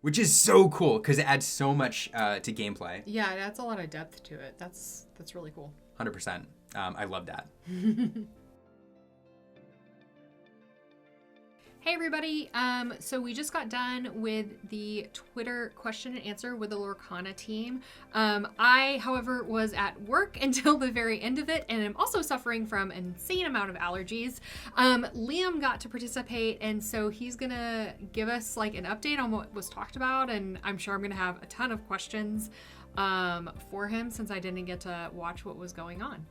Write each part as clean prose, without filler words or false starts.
which is so cool because it adds so much to gameplay. Yeah, it adds a lot of depth to it. That's really cool. 100%. I love that. Hey everybody, so we just got done with the Twitter question and answer with the Lorcana team. I, however, was at work until the very end of it, and I'm also suffering from an insane amount of allergies. Liam got to participate, and so he's gonna give us like an update on what was talked about, and I'm sure I'm gonna have a ton of questions for him since I didn't get to watch what was going on.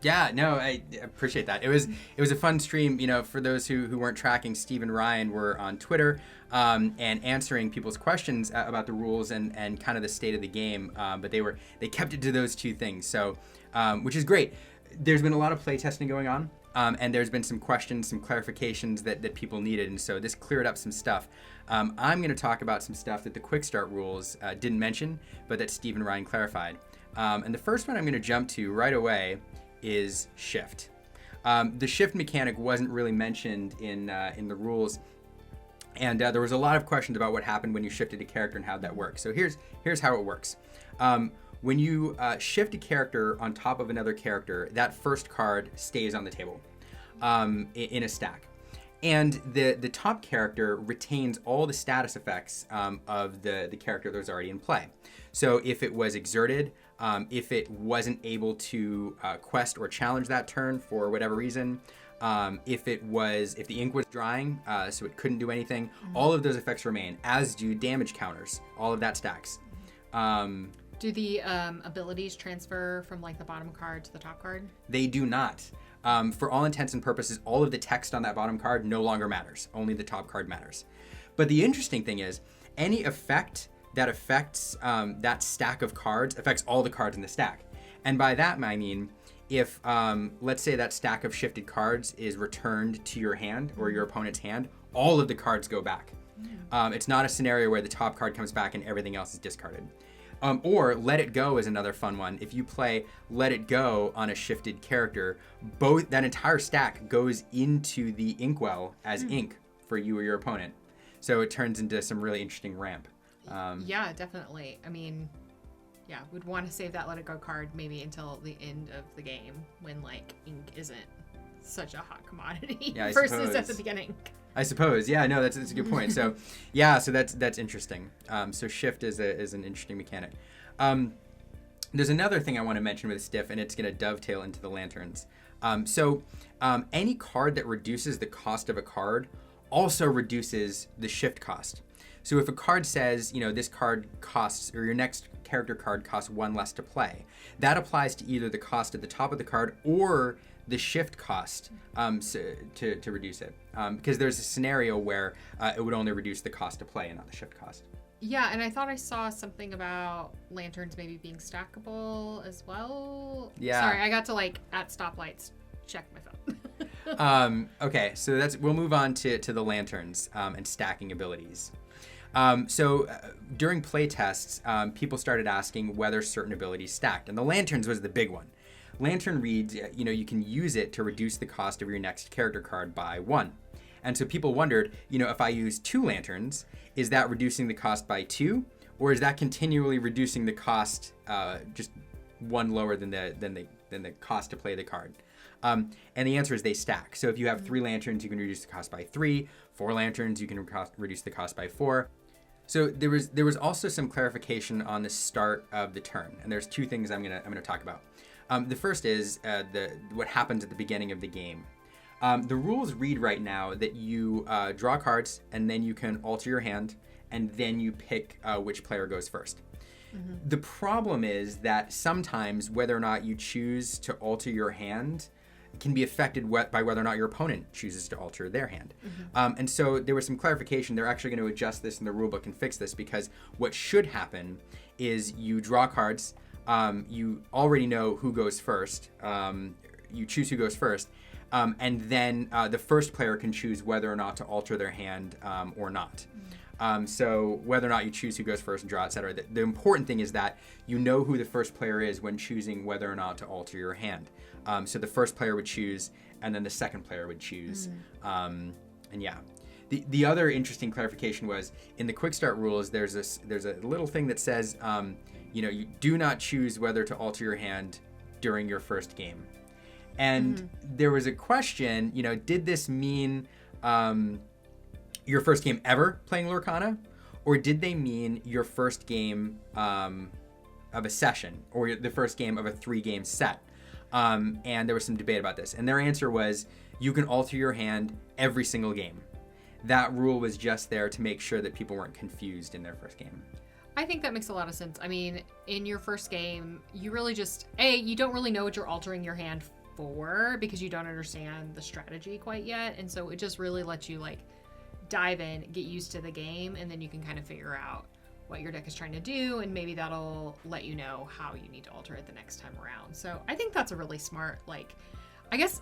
Yeah, no, I appreciate that. It was a fun stream. You know, for those who weren't tracking, Steve and Ryan were on Twitter and answering people's questions about the rules and kind of the state of the game. But they kept it to those two things, so which is great. There's been a lot of play testing going on, and there's been some questions, some clarifications that people needed, and so this cleared up some stuff. I'm going to talk about some stuff that the quick start rules didn't mention, but that Steve and Ryan clarified. And the first one I'm going to jump to right away is shift. The shift mechanic wasn't really mentioned in the rules, and there was a lot of questions about what happened when you shifted a character and how that works. So here's how it works. When you shift a character on top of another character, that first card stays on the table in a stack. And the top character retains all the status effects of the character that was already in play. So if it was exerted, if it wasn't able to quest or challenge that turn for whatever reason, if the ink was drying, so it couldn't do anything, all of those effects remain, as do damage counters. All of that stacks. Do the abilities transfer from like the bottom card to the top card? They do not. For all intents and purposes, all of the text on that bottom card no longer matters. Only the top card matters. But the interesting thing is, any effect that affects that stack of cards affects all the cards in the stack. And by that I mean, if let's say that stack of shifted cards is returned to your hand or your opponent's hand, all of the cards go back. It's not a scenario where the top card comes back and everything else is discarded. Or Let It Go is another fun one. If you play Let It Go on a shifted character, that entire stack goes into the Inkwell as ink for you or your opponent. So it turns into some really interesting ramp. Yeah, definitely. I mean, yeah, we'd want to save that Let It Go card maybe until the end of the game when like ink isn't such a hot commodity versus at the beginning. I suppose. Yeah, no, that's a good point. So, yeah, so that's interesting. So shift is an interesting mechanic. There's another thing I want to mention with Stiff, and it's going to dovetail into the lanterns. Any card that reduces the cost of a card also reduces the shift cost. So if a card says, this card costs, or your next character card costs 1 less to play, that applies to either the cost at the top of the card or the shift cost to reduce it. Because there's a scenario where it would only reduce the cost to play and not the shift cost. Yeah, and I thought I saw something about lanterns maybe being stackable as well. Yeah. Sorry, I got to at stoplights check my phone. Okay, so we'll move on to the lanterns and stacking abilities. During play tests, people started asking whether certain abilities stacked, and the lanterns was the big one. Lantern reads, you can use it to reduce the cost of your next character card by 1. And so people wondered, if I use 2 lanterns, is that reducing the cost by 2? Or is that continually reducing the cost just 1 lower than the cost to play the card? And the answer is they stack. So if you have 3 lanterns, you can reduce the cost by 3. 4 lanterns, you can reduce the cost by 4. So there was also some clarification on the start of the turn, and there's 2 things I'm gonna talk about. The first is what happens at the beginning of the game. The rules read right now that you draw cards, and then you can alter your hand, and then you pick which player goes first. The problem is that sometimes whether or not you choose to alter your hand can be affected by whether or not your opponent chooses to alter their hand. And so there was some clarification. They're actually going to adjust this in the rulebook and fix this, because what should happen is you draw cards, you already know who goes first, you choose who goes first, and then the first player can choose whether or not to alter their hand or not. So whether or not you choose who goes first and draw, etc. The important thing is that you know who the first player is when choosing whether or not to alter your hand. So the first player would choose, and then the second player would choose. And yeah, The other interesting clarification was in the quick start rules. There's a little thing that says, you do not choose whether to alter your hand during your first game. And there was a question, did this mean your first game ever playing Lorcana, or did they mean your first game of a session, or the first game of a 3-game set? And there was some debate about this. And their answer was, you can alter your hand every single game. That rule was just there to make sure that people weren't confused in their first game. I think that makes a lot of sense. I mean, in your first game, you really just, you don't really know what you're altering your hand for because you don't understand the strategy quite yet. And so it just really lets you dive in, get used to the game, and then you can kind of figure out what your deck is trying to do, and maybe that'll let you know how you need to alter it the next time around. So I think that's a really smart, I guess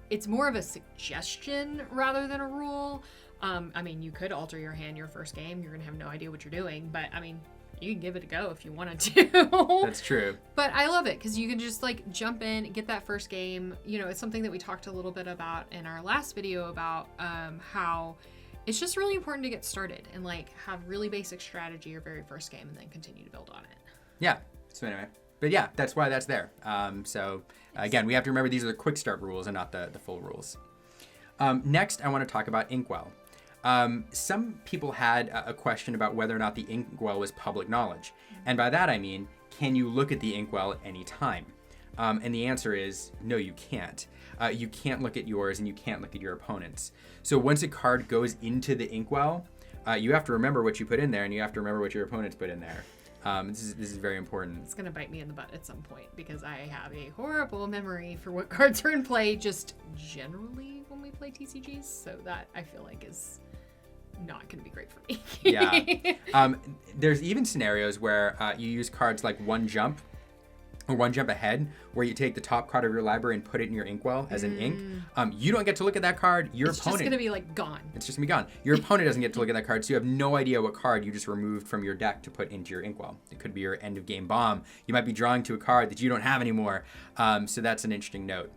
it's more of a suggestion rather than a rule. I mean, you could alter your hand your first game. You're going to have no idea what you're doing, but I mean, you can give it a go if you wanted to. That's true. But I love it because you can just jump in, get that first game. It's something that we talked a little bit about in our last video about how it's just really important to get started and have really basic strategy your very first game and then continue to build on it. Yeah. So anyway, but yeah, that's why that's there. So again, we have to remember these are the quick start rules and not the full rules. Next, I want to talk about Inkwell. Some people had a question about whether or not the Inkwell was public knowledge. And by that, I mean, can you look at the Inkwell at any time? And the answer is, no, you can't. You can't look at yours and you can't look at your opponent's. So once a card goes into the Inkwell, you have to remember what you put in there and you have to remember what your opponents put in there. This is very important. It's going to bite me in the butt at some point because I have a horrible memory for what cards are in play just generally when we play TCGs. So that I feel is not going to be great for me. Yeah. There's even scenarios where you use cards like One Jump or One Jump Ahead, where you take the top card of your library and put it in your Inkwell as an ink. You don't get to look at that card. It's just going to be gone. It's just going to be gone. Your opponent doesn't get to look at that card, so you have no idea what card you just removed from your deck to put into your Inkwell. It could be your end of game bomb. You might be drawing to a card that you don't have anymore. So that's an interesting note.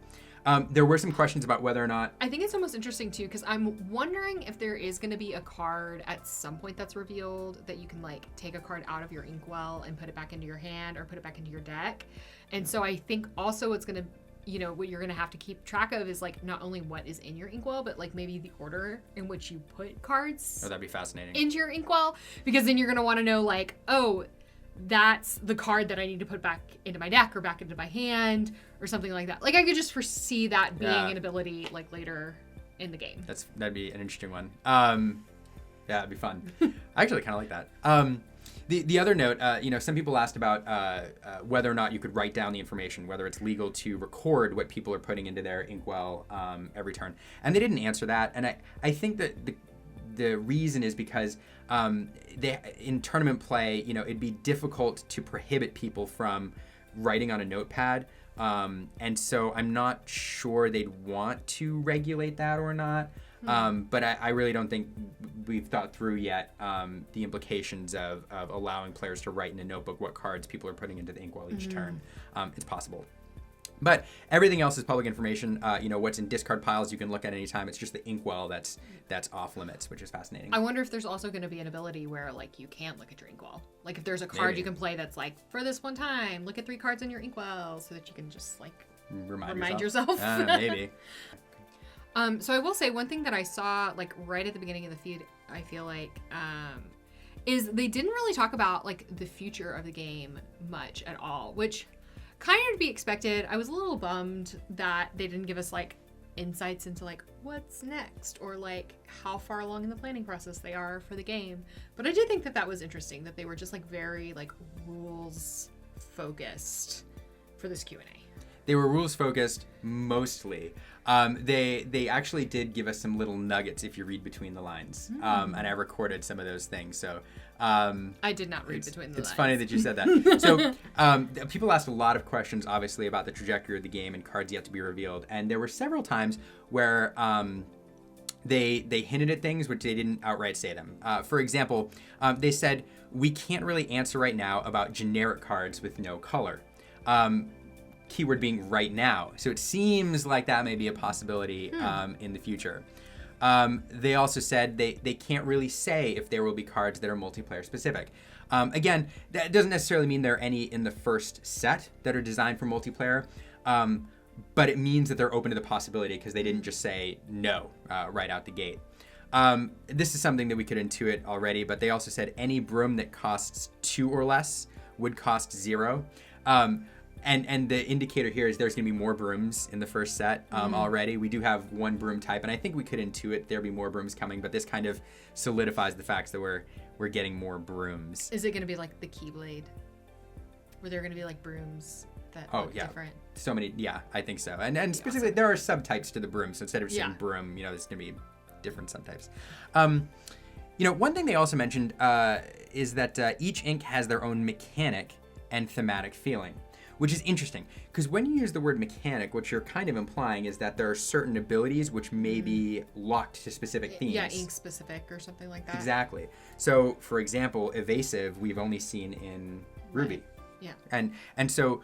There were some questions about whether or not... I think it's almost interesting, too, because I'm wondering if there is going to be a card at some point that's revealed that you can, take a card out of your Inkwell and put it back into your hand or put it back into your deck. And so I think also it's going to, what you're going to have to keep track of is, not only what is in your Inkwell, but, maybe the order in which you put cards... Oh, that'd be fascinating. ...into your Inkwell. Because then you're going to want to know, oh... that's the card that I need to put back into my deck or back into my hand or something like that. I could just foresee that being an ability later in the game. That'd be an interesting one. Yeah, it'd be fun. I actually kind of like that. The other note, some people asked about whether or not you could write down the information, whether it's legal to record what people are putting into their Inkwell every turn. And they didn't answer that. And I think that the reason is because in tournament play, it'd be difficult to prohibit people from writing on a notepad. And so I'm not sure they'd want to regulate that or not. But I really don't think we've thought through yet the implications of allowing players to write in a notebook what cards people are putting into the Inkwell each turn. It's possible. But everything else is public information. What's in discard piles you can look at any time. It's just the Inkwell that's off limits, which is fascinating. I wonder if there's also going to be an ability where you can't look at your Inkwell. If there's a card you can play that's for this one time, look at 3 cards in your Inkwell so that you can just remind yourself. Maybe. So I will say one thing that I saw right at the beginning of the feed, I feel is they didn't really talk about the future of the game much at all, which kind of to be expected. I was a little bummed that they didn't give us insights into what's next or how far along in the planning process they are for the game. But I did think that was interesting that they were just very rules focused for this Q&A. They were rules focused mostly. They actually did give us some little nuggets if you read between the lines. And I recorded some of those things. So I did not read between the lines. It's funny that you said that. So people asked a lot of questions, obviously, about the trajectory of the game and cards yet to be revealed. And there were several times where they hinted at things which they didn't outright say them. For example, they said, we can't really answer right now about generic cards with no color. Keyword being right now. So it seems like that may be a possibility in the future. They also said they can't really say if there will be cards that are multiplayer specific. Again, that doesn't necessarily mean there are any in the first set that are designed for multiplayer, but it means that they're open to the possibility because they didn't just say no right out the gate. This is something that we could intuit already, but they also said any broom that costs 2 or less would cost 0. And the indicator here is there's going to be more brooms in the first set already. We do have 1 broom type, and I think we could intuit there'll be more brooms coming, but this kind of solidifies the facts that we're getting more brooms. Is it going to be like the Keyblade? Were there going to be like brooms that look different? So many, yeah, I think so. And specifically, awesome. there are subtypes to the broom, so instead of saying broom, there's going to be different subtypes. One thing they also mentioned is that each ink has their own mechanic and thematic feeling, which is interesting because when you use the word mechanic, what you're kind of implying is that there are certain abilities which may be locked to specific themes. Yeah, ink specific or something like that. Exactly. So, for example, evasive we've only seen in Ruby. Right. Yeah. And so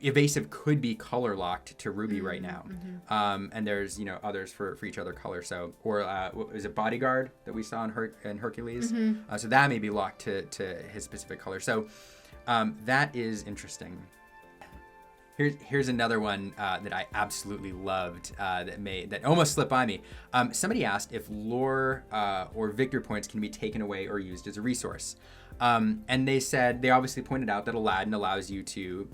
evasive could be color locked to Ruby right now. And there's others for each other color. So what was it, Bodyguard that we saw in Hercules? So that may be locked to his specific color. So that is interesting. Here's another one that I absolutely loved that almost slipped by me. Somebody asked if lore or victory points can be taken away or used as a resource. And they obviously pointed out that Aladdin allows you to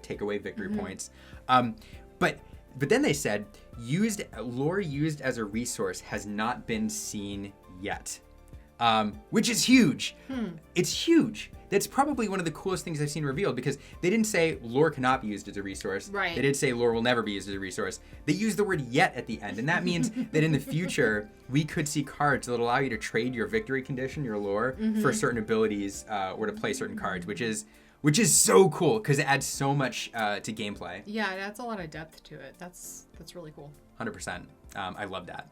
take away victory points. But then they said lore used as a resource has not been seen yet, which is huge. It's huge. That's probably one of the coolest things I've seen revealed because they didn't say lore cannot be used as a resource. Right. They did say lore will never be used as a resource. They used the word yet at the end, and that means that in the future we could see cards that allow you to trade your victory condition, your lore, for certain abilities or to play certain cards, which is so cool because it adds so much to gameplay. Yeah, it adds a lot of depth to it. That's really cool. 100%. I love that.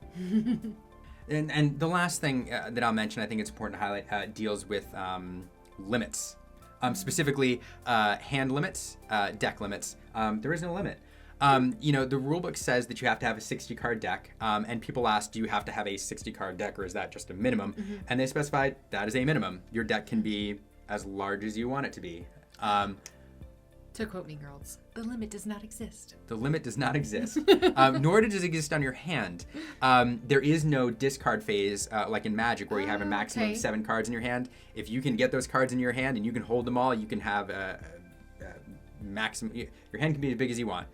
And the last thing that I'll mention, I think it's important to highlight, deals with limits. Specifically, hand limits, deck limits. There is no limit. The rulebook says that you have to have a 60-card deck, and people ask, do you have to have a 60-card deck, or is that just a minimum? And they specified that is a minimum. Your deck can be as large as you want it to be. To quote Mean Girls, the limit does not exist. The limit does not exist, nor does it exist on your hand. There is no discard phase like in Magic where you have a maximum of 7 cards in your hand. If you can get those cards in your hand and you can hold them all, you can have a maximum. Your hand can be as big as you want.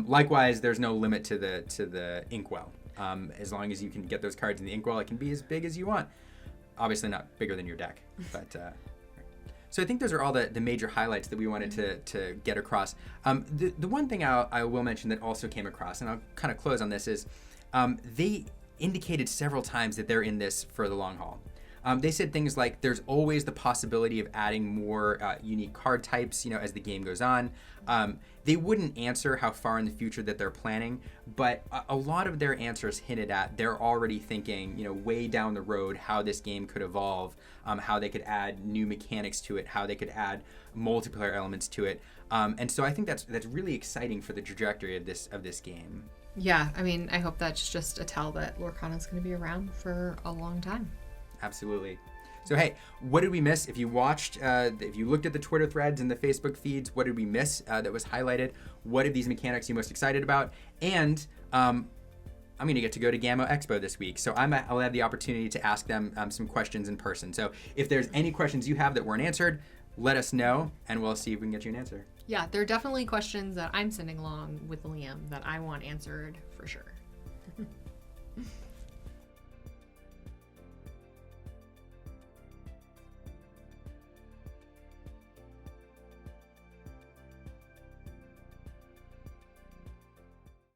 Likewise, there's no limit to the Inkwell. As long as you can get those cards in the Inkwell, it can be as big as you want. Obviously not bigger than your deck, but... So I think those are all the major highlights that we wanted to get across. The one thing I will mention that also came across, and I'll kind of close on this, is they indicated several times that they're in this for the long haul. They said things like there's always the possibility of adding more unique card types, as the game goes on. They wouldn't answer how far in the future that they're planning, but a lot of their answers hinted at they're already thinking, way down the road how this game could evolve, how they could add new mechanics to it, how they could add multiplayer elements to it. And so I think that's really exciting for the trajectory of this game. Yeah, I mean, I hope that's just a tell that Lorcana's going to be around for a long time. Absolutely. So, hey, what did we miss? If you watched, if you looked at the Twitter threads and the Facebook feeds, what did we miss that was highlighted? What are these mechanics you most excited about? And I'm going to get to go to Gamma Expo this week, so I'll have the opportunity to ask them some questions in person. So if there's any questions you have that weren't answered, let us know, and we'll see if we can get you an answer. Yeah, there are definitely questions that I'm sending along with Liam that I want answered for sure.